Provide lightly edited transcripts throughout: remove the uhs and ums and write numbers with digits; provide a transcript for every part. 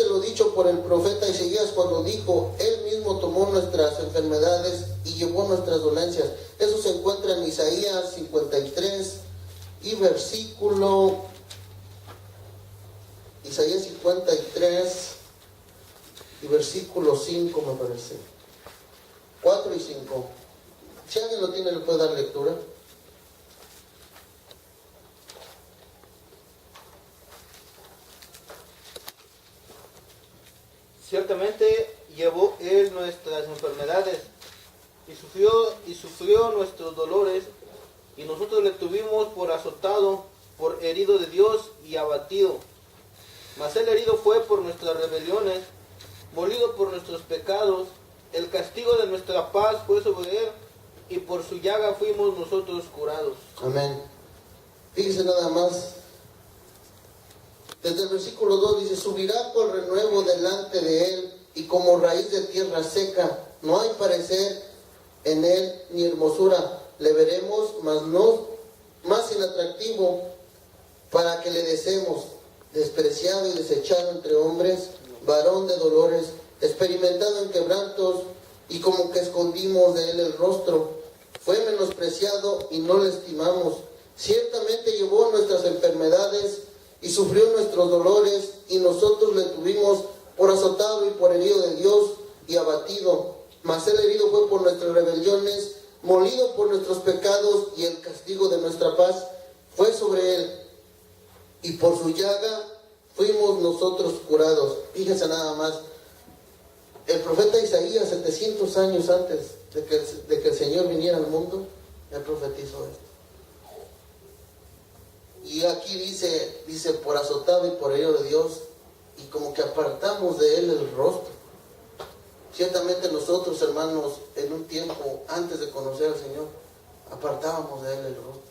lo dicho por el profeta Isaías cuando dijo: Él mismo tomó nuestras enfermedades y llevó nuestras dolencias. Eso se encuentra en Isaías 53 y versículo... Isaías 53 y versículo 5 me parece. 4 y 5. Si alguien lo tiene, le puede dar lectura. Ciertamente llevó Él nuestras enfermedades y sufrió nuestros dolores, y nosotros le tuvimos por azotado, por herido de Dios y abatido. Mas Él herido fue por nuestras rebeliones, molido por nuestros pecados. El castigo de nuestra paz fue sobre Él, y por su llaga fuimos nosotros curados. Amén. Fíjese nada más. Desde el versículo 2 dice: subirá por renuevo delante de Él, y como raíz de tierra seca. No hay parecer en Él ni hermosura. Le veremos, mas no más inatractivo, para que le deseemos. Despreciado y desechado entre hombres, varón de dolores, experimentado en quebrantos, y como que escondimos de Él el rostro. Fue menospreciado y no le estimamos. Ciertamente llevó nuestras enfermedades y sufrió nuestros dolores, y nosotros le tuvimos por azotado y por herido de Dios y abatido. Mas Él herido fue por nuestras rebeliones, molido por nuestros pecados, y el castigo de nuestra paz fue sobre Él, y por su llaga fuimos nosotros curados. Fíjense nada más. El profeta Isaías, 700 años antes de que el Señor viniera al mundo, él profetizó esto. Y aquí dice por azotado y por herido de Dios, y como que apartamos de Él el rostro. Ciertamente nosotros, hermanos, en un tiempo antes de conocer al Señor, apartábamos de Él el rostro.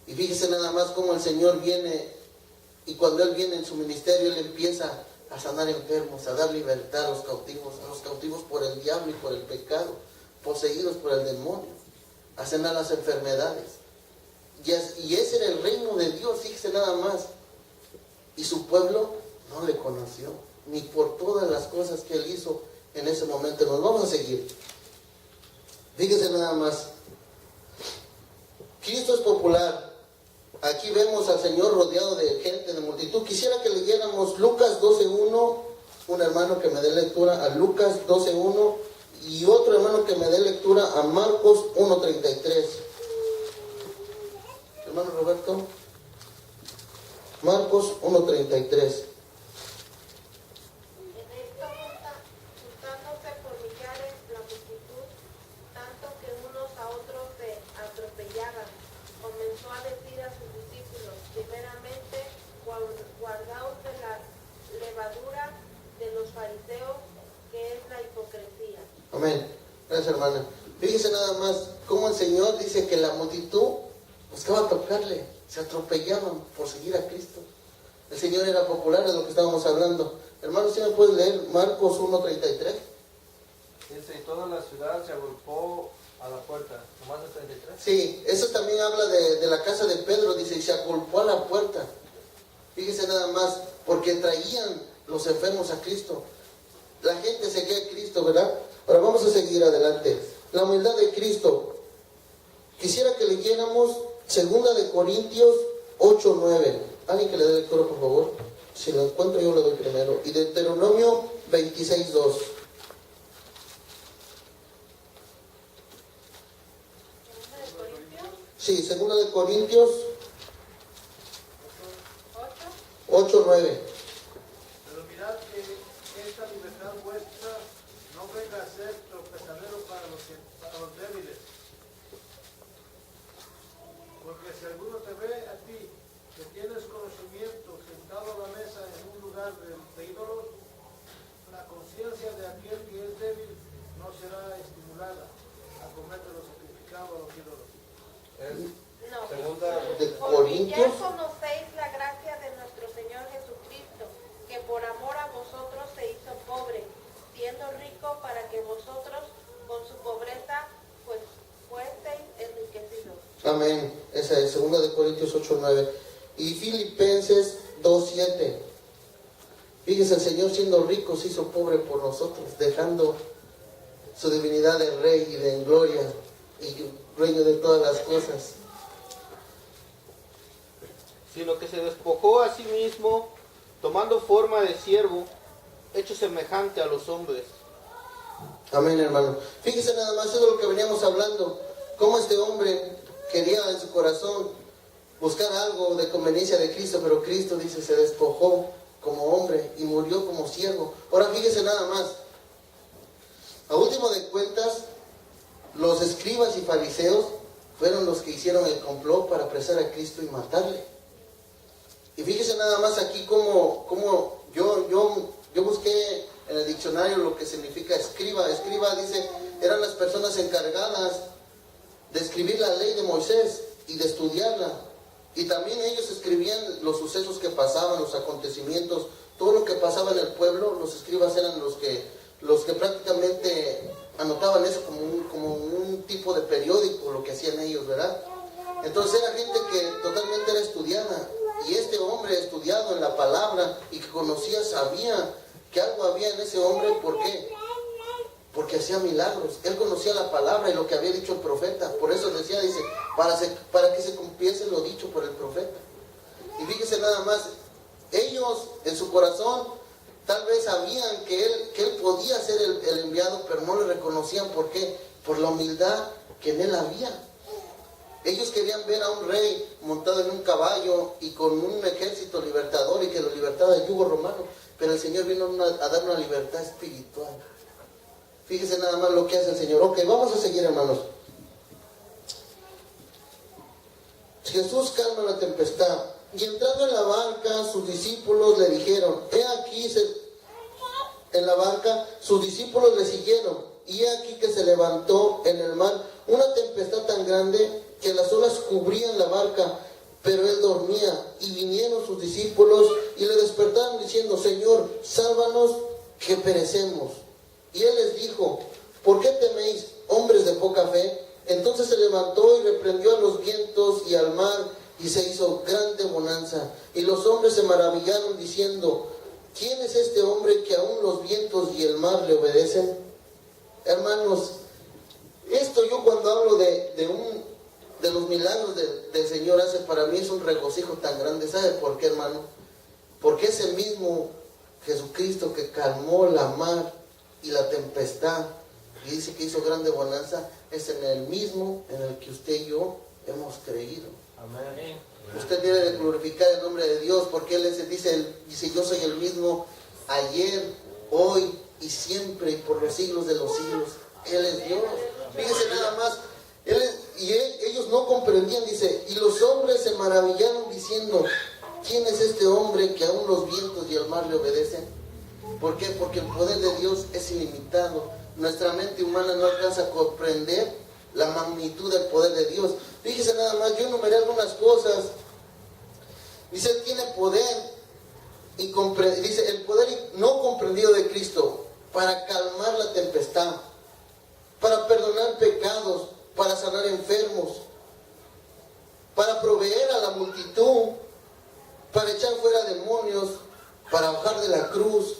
Y fíjese nada más cómo el Señor viene, y cuando Él viene en su ministerio, Él empieza a sanar enfermos, a dar libertad a los cautivos por el diablo y por el pecado, poseídos por el demonio, a sanar las enfermedades. Y ese era el reino de Dios, fíjese nada más. Y su pueblo no le conoció, ni por todas las cosas que Él hizo en ese momento. Nos vamos a seguir. Fíjese nada más. Cristo es popular. Aquí vemos al Señor rodeado de gente, de multitud. Quisiera que leyéramos Lucas 12:1, un hermano que me dé lectura a Lucas 12:1, y otro hermano que me dé lectura a Marcos 1:33. Hermano Roberto, Marcos 1:33. Amén. Gracias, hermana. Fíjese nada más cómo el Señor dice que la multitud buscaba tocarle, se atropellaban por seguir a Cristo. El Señor era popular, de lo que estábamos hablando. Hermano, ¿sí me puedes leer Marcos 1:33? Dice: y toda la ciudad se agolpó a la puerta. ¿Nomás el 33? Sí, eso también habla de la casa de Pedro. Dice: y se agolpó a la puerta. Fíjese nada más, porque traían los enfermos a Cristo. La gente seguía a Cristo, ¿verdad? Ahora vamos a seguir adelante. La humildad de Cristo. Quisiera que leyéramos 2 de Corintios 8:9. Alguien que le dé lectura, por favor. Si lo encuentro, yo le doy primero. Y Deuteronomio 26:2. Sí, 2 de Corintios 8:9. Pero mirad que esta libertad vuestra no venga a ser tropezadero para los débiles. Porque si alguno te ve a ti, que tienes conocimiento, sentado a la mesa en un lugar de ídolos, la conciencia de aquel que es débil no será estimulada a comer de lo sacrificado a los ídolos. No. Segunda de Porque Corintios. ya conocéis la gracia de nuestro Señor Jesucristo, que por amor a vosotros se hizo pobre, siendo rico para que vosotros con su pobreza pues fueseis enriquecidos. Amén. Esa es 2 de Corintios 8:9. Y Filipenses 2:7. Fíjese, el Señor siendo rico se hizo pobre por nosotros, dejando su divinidad de rey y de gloria y dueño de todas las cosas. Sino que se despojó a sí mismo, tomando forma de siervo, hecho semejante a los hombres. Amén, hermano. Fíjese nada más, eso es lo que veníamos hablando. Cómo este hombre quería en su corazón buscar algo de conveniencia de Cristo, pero Cristo, dice, se despojó como hombre y murió como siervo. Ahora fíjese nada más. A último de cuentas, los escribas y fariseos fueron los que hicieron el complot para apresar a Cristo y matarle. Y fíjese nada más aquí como yo busqué en el diccionario lo que significa escriba. Escriba, dice, eran las personas encargadas de escribir la ley de Moisés y de estudiarla. Y también ellos escribían los sucesos que pasaban, los acontecimientos, todo lo que pasaba en el pueblo. Los escribas eran los que prácticamente anotaban eso como un tipo de periódico, lo que hacían ellos, ¿verdad? Entonces era gente que totalmente era estudiada. Y este hombre estudiado en la palabra y que conocía, sabía que algo había en ese hombre. ¿Por qué? Porque hacía milagros. Él conocía la palabra y lo que había dicho el profeta. Por eso decía, dice, para que se cumpliese lo dicho por el profeta. Y fíjese nada más, ellos en su corazón tal vez sabían que él podía ser el enviado, pero no le reconocían. ¿Por qué? Por la humildad que en él había. Ellos querían ver a un rey montado en un caballo y con un ejército libertador y que lo libertara del yugo romano. Pero el Señor vino a dar una libertad espiritual. Fíjese nada más lo que hace el Señor. Ok, vamos a seguir, hermanos. Jesús calma la tempestad. Y entrando en la barca, sus discípulos le dijeron, he aquí, en la barca, sus discípulos le siguieron. Y he aquí que se levantó en el mar una tempestad tan grande que las olas cubrían la barca, pero él dormía. Y vinieron sus discípulos y le despertaron diciendo, Señor, sálvanos que perecemos. Y él les dijo, ¿por qué teméis, hombres de poca fe? Entonces se levantó y reprendió a los vientos y al mar, y se hizo grande bonanza. Y los hombres se maravillaron diciendo, ¿quién es este hombre que aún los vientos y el mar le obedecen? Hermanos, esto yo cuando hablo de los milagros del Señor hace, para mí es un regocijo tan grande. ¿Sabe por qué, hermano? Porque ese mismo Jesucristo que calmó la mar y la tempestad y dice que hizo grande bonanza, es en el mismo en el que usted y yo hemos creído. Amén. Usted debe de glorificar el nombre de Dios, porque Él dice, yo soy el mismo ayer, hoy y siempre y por los siglos de los siglos. Él es Dios. Fíjese nada más, ellos no comprendían, dice, y los hombres se maravillaron diciendo, ¿quién es este hombre que aún los vientos y el mar le obedecen? ¿Por qué? Porque el poder de Dios es ilimitado. Nuestra mente humana no alcanza a comprender la magnitud del poder de Dios. Fíjese nada más, yo enumeré algunas cosas. Dice, Él tiene poder, dice, el poder no comprendido de Cristo para calmar la tempestad, para perdonar pecados, para sanar enfermos, para proveer a la multitud, para echar fuera demonios, para bajar de la cruz,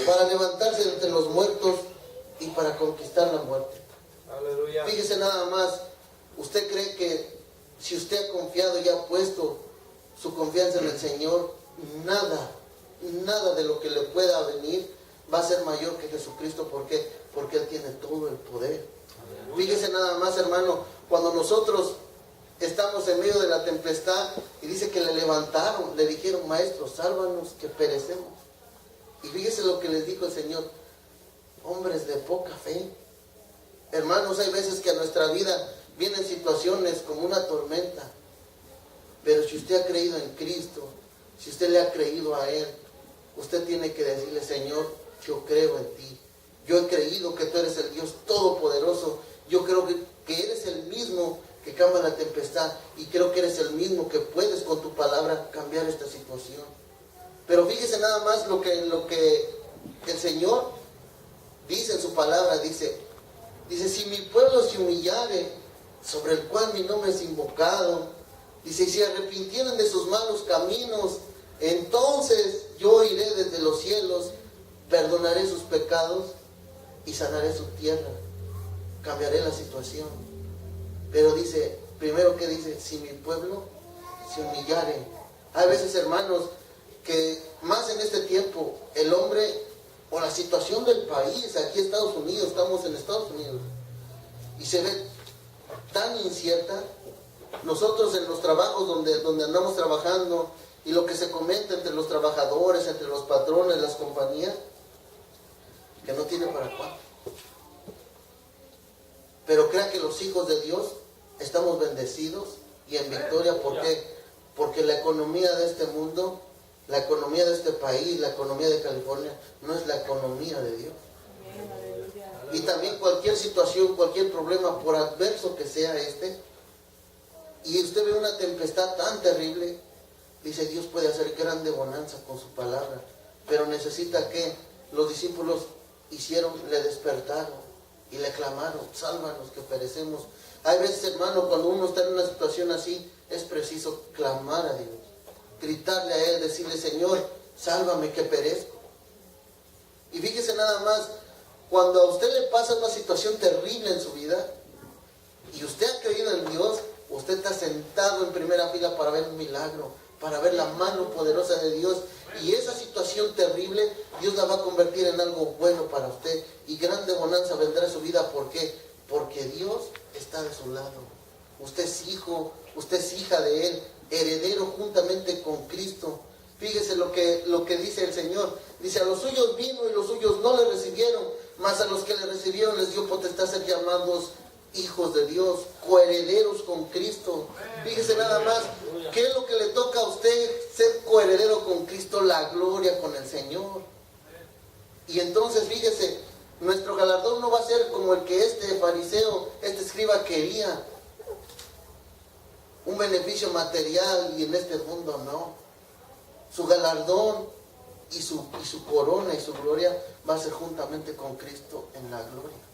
para levantarse de entre los muertos y para conquistar la muerte. Aleluya. Fíjese nada más, ¿usted cree que si usted ha confiado y ha puesto su confianza en el Señor, nada de lo que le pueda venir va a ser mayor que Jesucristo? ¿Por qué? Porque Él tiene todo el poder. Aleluya. Fíjese nada más, hermano, cuando nosotros estamos en medio de la tempestad y dice que le levantaron, le dijeron, Maestro, sálvanos que perecemos. Y fíjese lo que les dijo el Señor, hombres de poca fe. Hermanos, hay veces que a nuestra vida vienen situaciones como una tormenta, pero si usted ha creído en Cristo, si usted le ha creído a Él, usted tiene que decirle, Señor, yo creo en ti. Yo he creído que tú eres el Dios Todopoderoso. Yo creo que eres el mismo que calma la tempestad y creo que eres el mismo que puedes con tu palabra cambiar esta situación. Pero fíjese nada más lo que el Señor dice en su palabra, dice, si mi pueblo se humillare, sobre el cual mi nombre es invocado, dice, y si arrepintieran de sus malos caminos, entonces yo iré desde los cielos perdonaré sus pecados y sanaré su tierra, cambiaré la situación. Pero dice, primero que dice, si mi pueblo se humillare. Hay veces, hermanos, que más en este tiempo, el hombre o la situación del país, aquí Estados Unidos, estamos en Estados Unidos, y se ve tan incierta. Nosotros en los trabajos donde andamos trabajando, y lo que se comenta entre los trabajadores, entre los patrones, las compañías, que no tiene para cuándo. Pero crea que los hijos de Dios estamos bendecidos y en victoria. ¿Por qué? Porque la economía de este mundo, la economía de este país, la economía de California, no es la economía de Dios. Y también cualquier situación, cualquier problema, por adverso que sea y usted ve una tempestad tan terrible, dice, Dios puede hacer grande bonanza con su palabra, pero necesita que los discípulos le despertaron y le clamaron, sálvanos que perecemos. Hay veces, hermano, cuando uno está en una situación así, es preciso clamar a Dios, gritarle a Él, decirle, Señor, sálvame que perezco. Y fíjese nada más, cuando a usted le pasa una situación terrible en su vida, y usted ha creído en Dios, usted está sentado en primera fila para ver un milagro, para ver la mano poderosa de Dios, y esa situación terrible, Dios la va a convertir en algo bueno para usted, y grande bonanza vendrá a su vida. ¿Por qué? Porque Dios está de su lado. Usted es hijo, usted es hija de Él, heredero juntamente con Cristo. Fíjese lo que dice el Señor. Dice, a los suyos vino y los suyos no le recibieron, mas a los que le recibieron les dio potestad de ser llamados hijos de Dios, coherederos con Cristo. Fíjese nada más, ¿qué es lo que le toca a usted? Ser coheredero con Cristo, la gloria con el Señor. Y entonces fíjese, nuestro galardón no va a ser como el que este fariseo, este escriba quería, un beneficio material y en este mundo no. Su galardón y su corona y su gloria va a ser juntamente con Cristo en la gloria.